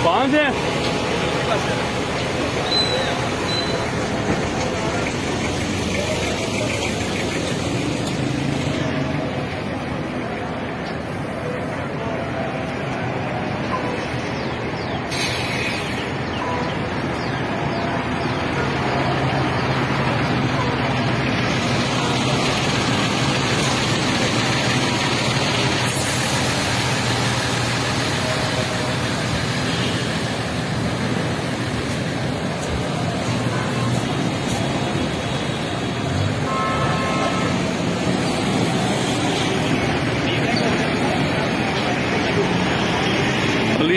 कौन से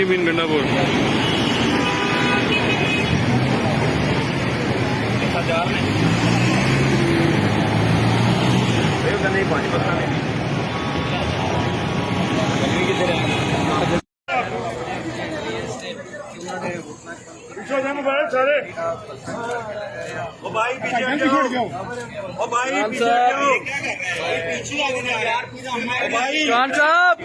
मीन गंडापुर सारे ओ भाई पीछे हट जाओ, ओ भाई पीछे हट जाओ, पीछे आ गए यार, भाई खान साहब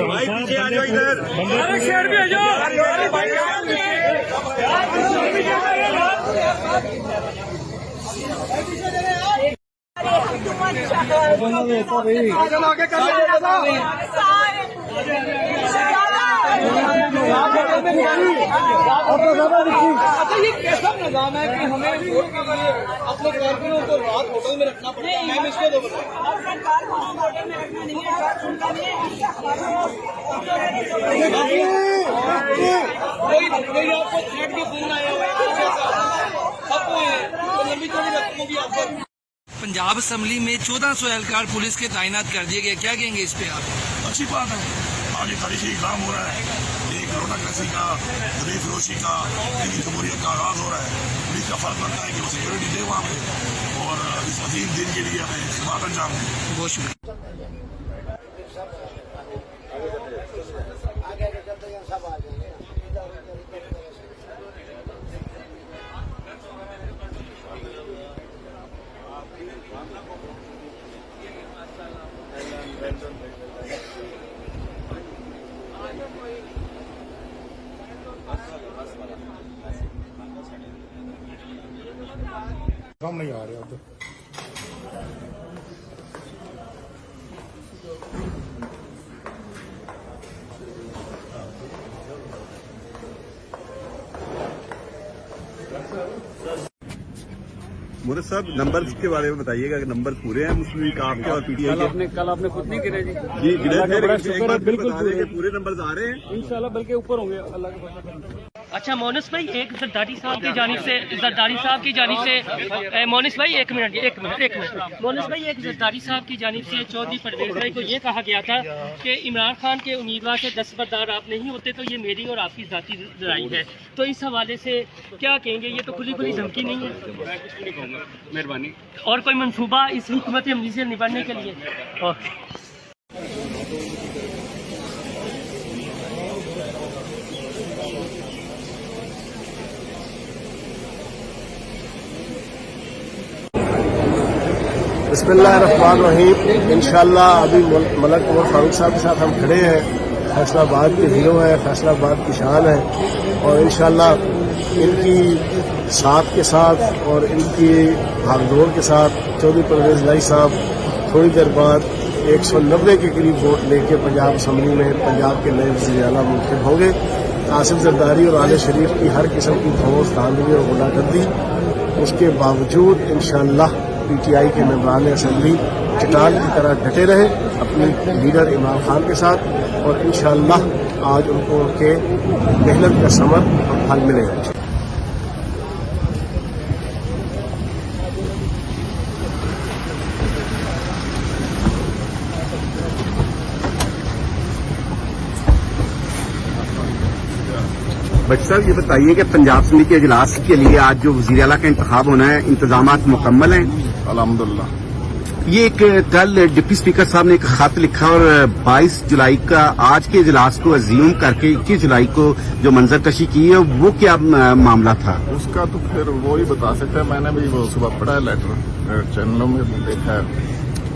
भाई पीछे आ जाओ इधर, अरे शेर भी आ जाओ अच्छा ये कैसा निजाम है कि हमें वोट के लिए अपने कारकुनों को रात होटल में रखना पड़ता है? मैम इसको तो बताओ। सरकार को होटल में रखना नहीं है, उनका नहीं है। कोई आपको थ्रेट के फोन आया हुआ है आपको लंबी चौड़ी रकमों की ऑफर। पंजाब असम्बली में 1400 एहलकार पुलिस के तैनात कर दिए गए, क्या कहेंगे इस पे आप? अच्छी बात है, आज ये तारीखी काम हो रहा है, एक रोटाक्रेसी का, गरीब फरोशी का, इनकी जमहूरियत का आगाज हो रहा है। पुलिस का फर्ज बनता है कि वो सिक्योरिटी दे वहाँ पे और इस अजीम दिन के लिए हमें खिदमत अंजाम दें। बहुत शुक्रिया। कम नहीं आ रहे उधर मोदी साहब नंबर के बारे में बताइएगा कि नंबर पूरे हैं मुस्लिम लीग आपके और पीटीआई के? कल आपने खुद नहीं गिरे जी गिरे थे, बिल्कुल पूरे नंबर आ रहे हैं इंशाल्लाह, बल्कि ऊपर होंगे अल्लाह के फजल से। अच्छा मोनिस भाई, एक जरदारी साहब की जानिब से मोनिस भाई एक मिनट मोनिस भाई, एक जरदारी साहब की जानिब से चौधरी परवेज भाई को ये कहा गया था कि इमरान खान के उम्मीदवार से दस्तबरदार आप नहीं होते तो ये मेरी और आपकी जाती लड़ाई है, तो इस हवाले से क्या कहेंगे? ये तो खुली खुली धमकी नहीं है? मेहरबानी। और कोई मंसूबा इस हुकूमत अमली से निपटने के लिए? बिस्मिल्लाहिर्रहमानिर्रहीम। इंशाअल्लाह अभी मलक उमर फारूक साहब के साथ हम खड़े हैं। फैसलाबाद के हीरो हैं, फैसलाबाद की शान है और इंशाअल्लाह इनकी साथ के साथ और इनकी भागदौड़ के साथ चौधरी परवेज लाई साहब थोड़ी देर बाद 190 के करीब वोट लेके पंजाब असम्बली में पंजाब के नए वज़ीर आला मुंतखब होंगे। आसिफ जरदारी और आले शरीफ की हर किस्म की ठोस धांधली और गुंडागर्दी, उसके बावजूद इंशाअल्लाह पीटीआई के मेंबरान असेंबली चट्टान की तरह डटे रहे अपनी लीडर इमरान खान के साथ और इंशाअल्लाह आज उनको उनके मेहनत का समर और फल मिलेगा। बट साहब ये बताइए कि पंजाब असम्बली के इजलास के लिए आज जो वज़ीर आला का इंतखाब होना है, इंतजामात मुकम्मल हैं? अल्हम्दुलिल्लाह। ये एक कल डिप्टी स्पीकर साहब ने एक खत लिखा और 22 जुलाई का आज के इजलास को अज्यूम करके 21 जुलाई को जो मंजरकशी की है वो क्या मामला था? उसका तो फिर वो ही बता सकता है, मैंने भी वो सुबह पढ़ा है लेटर। चैनलों में भी देखा है,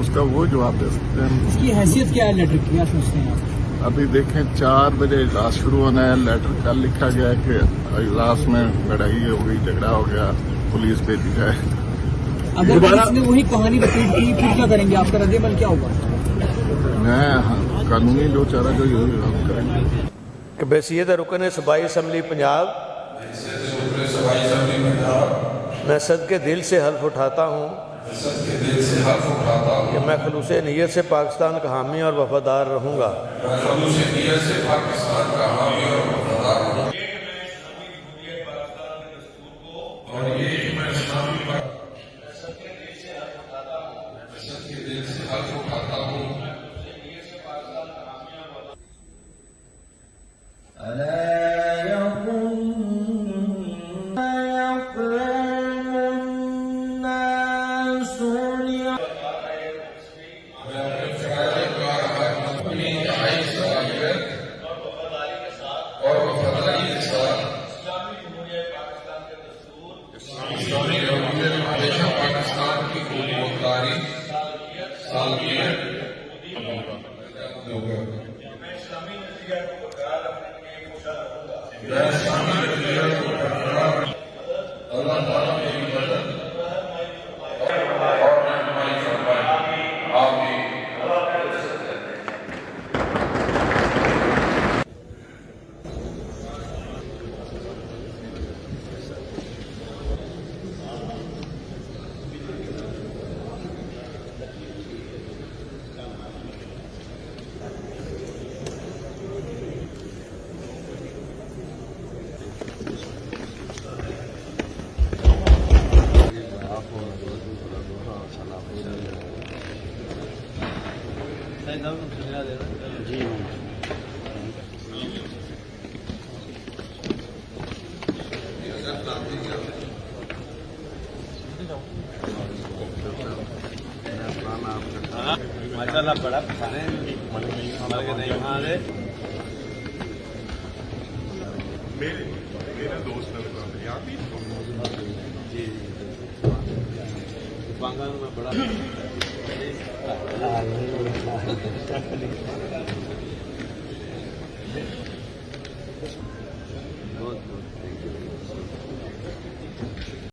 उसका वो जवाब दे सकते हैं। इसकी हैसियत क्या है लेटर की, क्या सोचते हैं आप? अभी देखें 4 बजे इजलास शुरू होना है। लेटर कल लिखा गया है कि इजलास में लड़ाई हो गई, झगड़ा हो गया, पुलिस भेजी जाए। अगर पुलिस ने वही कहानी रिपीट की फिर क्या करेंगे, आपका रद्द-ए-अमल क्या होगा? मैं कानूनी जो चारा जो ये हम करेंगे। कि बहसीयत रुकन सूबाई असम्बली पंजाब मैं सदके दिल से हल्फ उठाता हूँ कि मैं खलूस नीयत से पाकिस्तान का हामी और वफादार रहूँगा। माशाल्लाह बड़ा पठाने हमारे के नहीं वहाँ आए मेरे दोस्त ने यहाँ भी जी बांग्ला में बड़ा